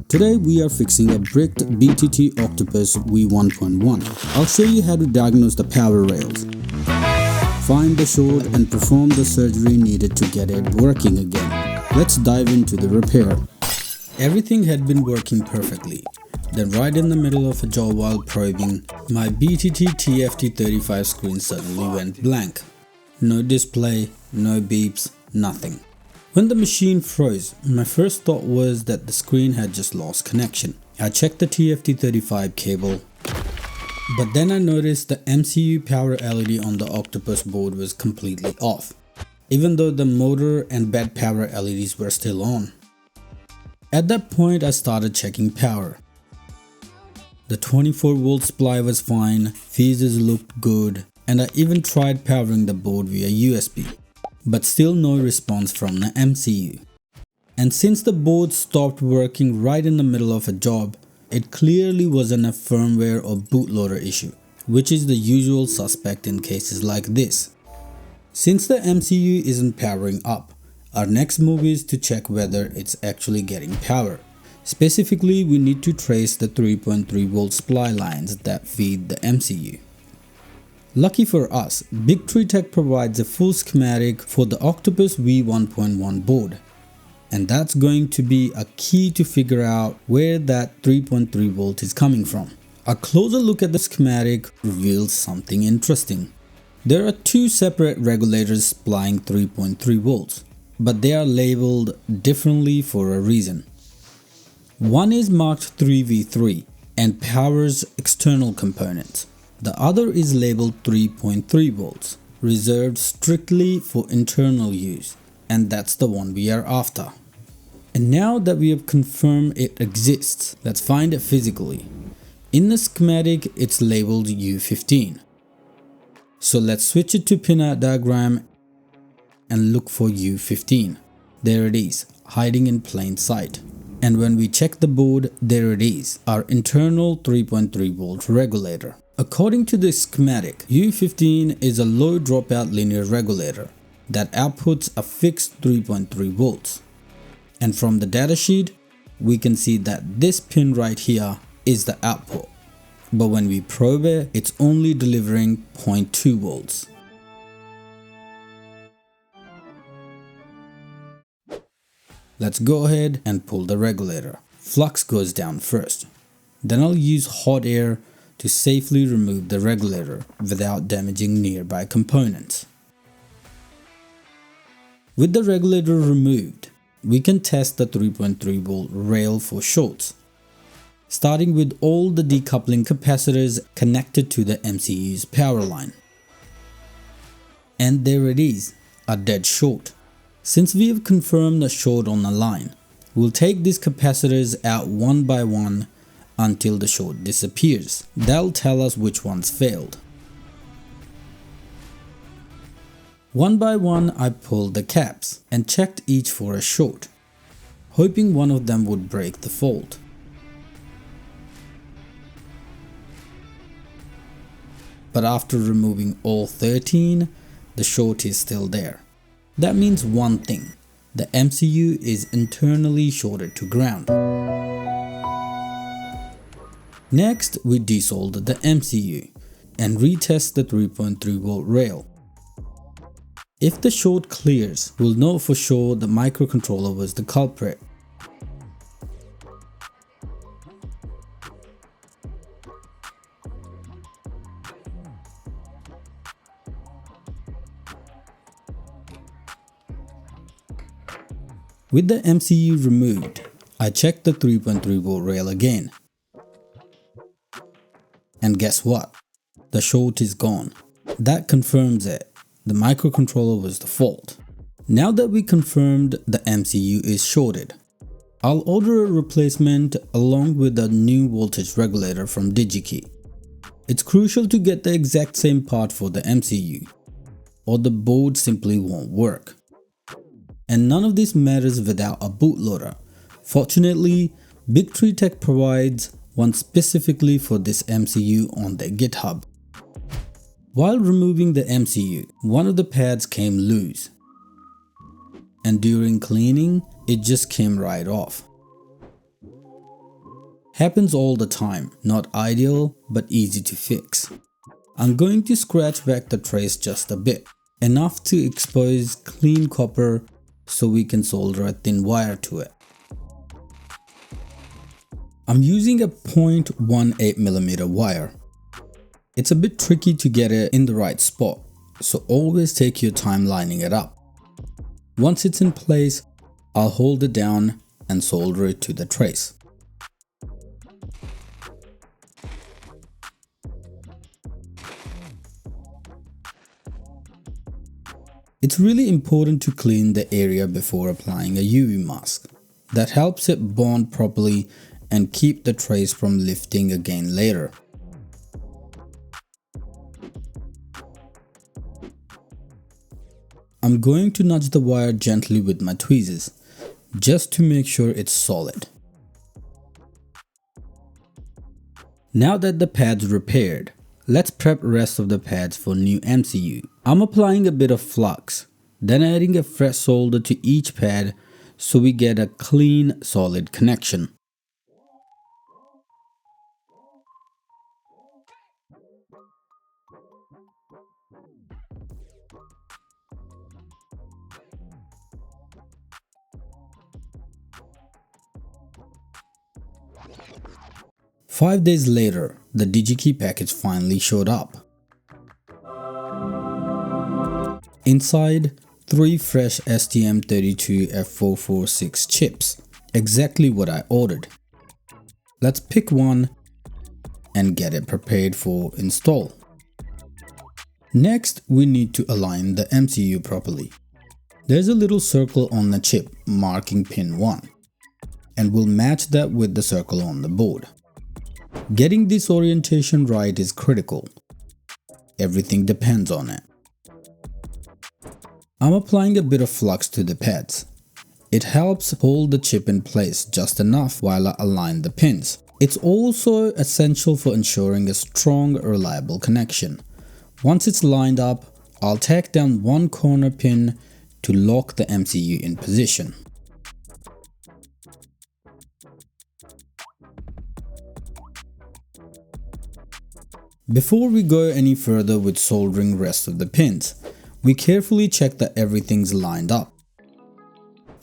Today we are fixing a bricked BTT Octopus V1.1. I'll show you how to diagnose the power rails, find the short and perform the surgery needed to get it working again. Let's dive into the repair. Everything had been working perfectly. Then right in the middle of a job while probing, my BTT TFT35 screen suddenly went blank. No display, no beeps, nothing. When the machine froze, my first thought was that the screen had just lost connection. I checked the TFT35 cable, but then I noticed the MCU power LED on the Octopus board was completely off, even though the motor and bed power LEDs were still on. At that point, I started checking power. The 24-volt supply was fine, fuses looked good, and I even tried powering the board via USB, but still no response from the MCU. And since the board stopped working right in the middle of a job, it clearly wasn't a firmware or bootloader issue, which is the usual suspect in cases like this. Since the MCU isn't powering up, our next move is to check whether it's actually getting power. Specifically, we need to trace the 3.3 volt supply lines that feed the MCU. Lucky for us, BTT Tech provides a full schematic for the Octopus V1.1 board, and that's going to be a key to figure out where that 3.3 volt is coming from. A closer look at the schematic reveals something interesting. There are two separate regulators supplying 3.3 volts, but they are labeled differently for a reason. One is marked 3V3 and powers external components. The other is labeled 3.3 volts, reserved strictly for internal use, and that's the one we are after. And now that we have confirmed it exists, let's find it physically. In the schematic, it's labeled U15. So let's switch it to pinout diagram and look for U15. There it is, hiding in plain sight. And when we check the board, there it is, our internal 3.3 volt regulator. According to the schematic, U15 is a low dropout linear regulator that outputs a fixed 3.3 volts. And from the datasheet, we can see that this pin right here is the output. But when we probe it, it's only delivering 0.2 volts. Let's go ahead and pull the regulator. Flux goes down first. Then I'll use hot air to safely remove the regulator without damaging nearby components. With the regulator removed, we can test the 3.3 volt rail for shorts, starting with all the decoupling capacitors connected to the MCU's power line. And there it is, a dead short. Since we have confirmed a short on the line, we'll take these capacitors out one by one until the short disappears. That'll tell us which ones failed. One by one, I pulled the caps and checked each for a short, hoping one of them would break the fault. But after removing all 13, the short is still there. That means one thing, the MCU is internally shorted to ground. Next, we desoldered the MCU and retest the 3.3 volt rail. If the short clears, we'll know for sure the microcontroller was the culprit. With the MCU removed, I checked the 3.3 volt rail again. And guess what? The short is gone. That confirms it. The microcontroller was the fault. Now that we confirmed the MCU is shorted, I'll order a replacement along with a new voltage regulator from DigiKey. It's crucial to get the exact same part for the MCU, or the board simply won't work. And none of this matters without a bootloader. Fortunately, BTT Tech provides one specifically for this MCU on their GitHub. While removing the MCU, one of the pads came loose, and during cleaning, it just came right off. Happens all the time, not ideal but easy to fix. I'm going to scratch back the trace just a bit, enough to expose clean copper so we can solder a thin wire to it. I'm using a 0.18mm wire. It's a bit tricky to get it in the right spot, so always take your time lining it up. Once it's in place, I'll hold it down and solder it to the trace. It's really important to clean the area before applying a UV mask. That helps it bond properly and keep the trace from lifting again later. I'm going to nudge the wire gently with my tweezers, just to make sure it's solid. Now that the pad's repaired, let's prep the rest of the pads for new MCU. I'm applying a bit of flux, then adding a fresh solder to each pad so we get a clean, solid connection. Five days later, the DigiKey package finally showed up. Inside, 3 fresh STM32F446 chips, exactly what I ordered. Let's pick one and get it prepared for install. Next, we need to align the MCU properly. There's a little circle on the chip marking pin 1, and we'll match that with the circle on the board. Getting this orientation right is critical. Everything depends on it. I'm applying a bit of flux to the pads. It helps hold the chip in place just enough while I align the pins. It's also essential for ensuring a strong, reliable connection. Once it's lined up, I'll tack down one corner pin to lock the MCU in position. Before we go any further with soldering rest of the pins, we carefully check that everything's lined up.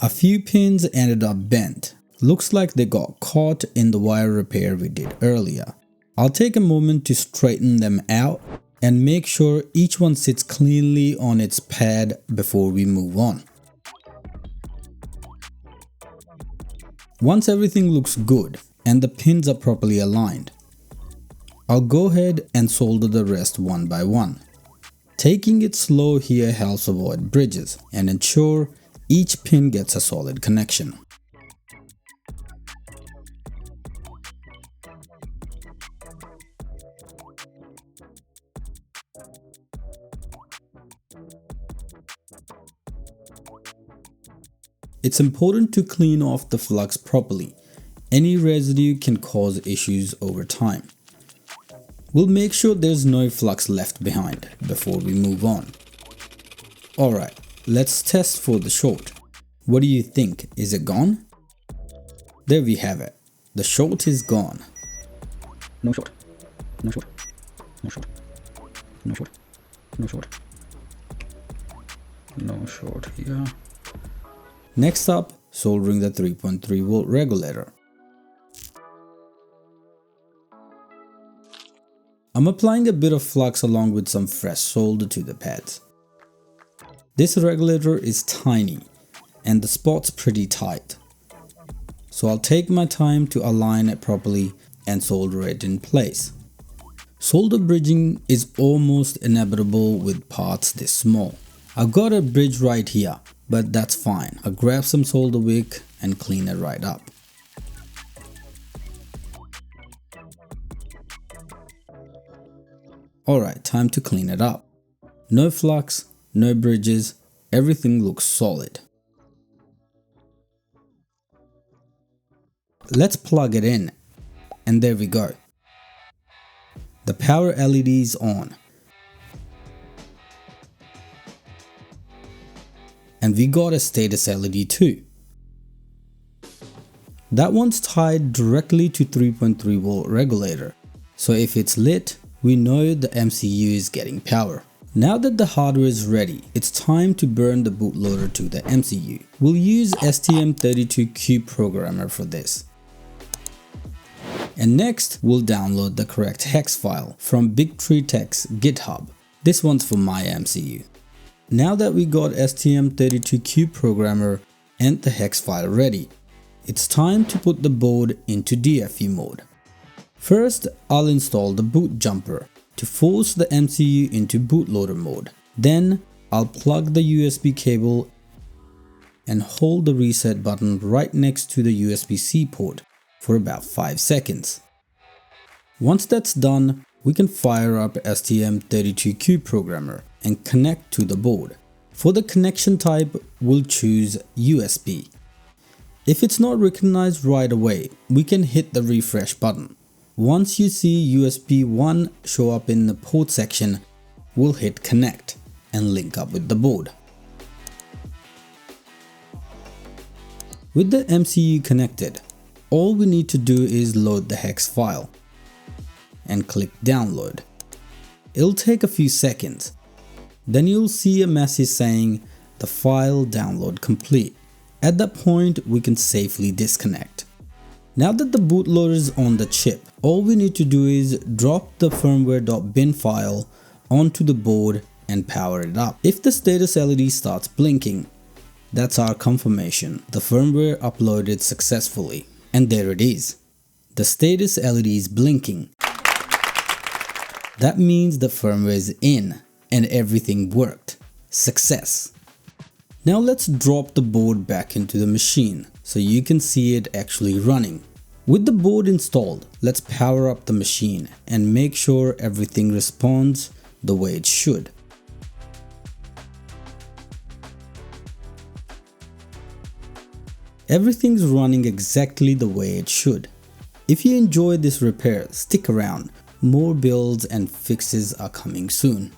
A few pins ended up bent. Looks like they got caught in the wire repair we did earlier. I'll take a moment to straighten them out and make sure each one sits cleanly on its pad before we move on. Once everything looks good and the pins are properly aligned, I'll go ahead and solder the rest one by one. Taking it slow here helps avoid bridges and ensure each pin gets a solid connection. It's important to clean off the flux properly. Any residue can cause issues over time. We'll make sure there's no flux left behind before we move on. Alright, let's test for the short. What do you think? Is it gone? There we have it. The short is gone. No short. No short. No short. No short. No short. No short here. Next up, soldering the 3.3 volt regulator. I'm applying a bit of flux along with some fresh solder to the pads. This regulator is tiny and the spot's pretty tight, so I'll take my time to align it properly and solder it in place. Solder bridging is almost inevitable with parts this small. I've got a bridge right here, but that's fine. I'll grab some solder wick and clean it right up. Alright, time to clean it up. No flux, no bridges, everything looks solid. Let's plug it in, and there we go. The power LED is on. And we got a status LED too. That one's tied directly to 3.3 volt regulator. So if it's lit, we know the MCU is getting power. Now that the hardware is ready, it's time to burn the bootloader to the MCU. We'll use STM32F446ZET6 programmer for this. And next, we'll download the correct hex file from BTT Tech's GitHub. This one's for my MCU. Now that we got STM32F446ZET6 programmer and the hex file ready, it's time to put the board into DFU mode. First, I'll install the boot jumper to force the MCU into bootloader mode. Then, I'll plug the USB cable and hold the reset button right next to the USB-C port for about 5 seconds. Once that's done, we can fire up STM32F446ZET6 programmer and connect to the board. For the connection type, we'll choose USB. If it's not recognized right away, we can hit the refresh button. Once you see USB 1 show up in the port section, we'll hit connect and link up with the board. With the MCU connected, all we need to do is load the hex file and click download. It'll take a few seconds. Then you'll see a message saying the file download complete. At that point, we can safely disconnect. Now that the bootloader is on the chip, all we need to do is drop the firmware.bin file onto the board and power it up. If the status LED starts blinking, that's our confirmation. The firmware uploaded successfully. And there it is. The status LED is blinking. That means the firmware is in and everything worked. Success. Now let's drop the board back into the machine so you can see it actually running. With the board installed, let's power up the machine and make sure everything responds the way it should. Everything's running exactly the way it should. If you enjoyed this repair, stick around. More builds and fixes are coming soon.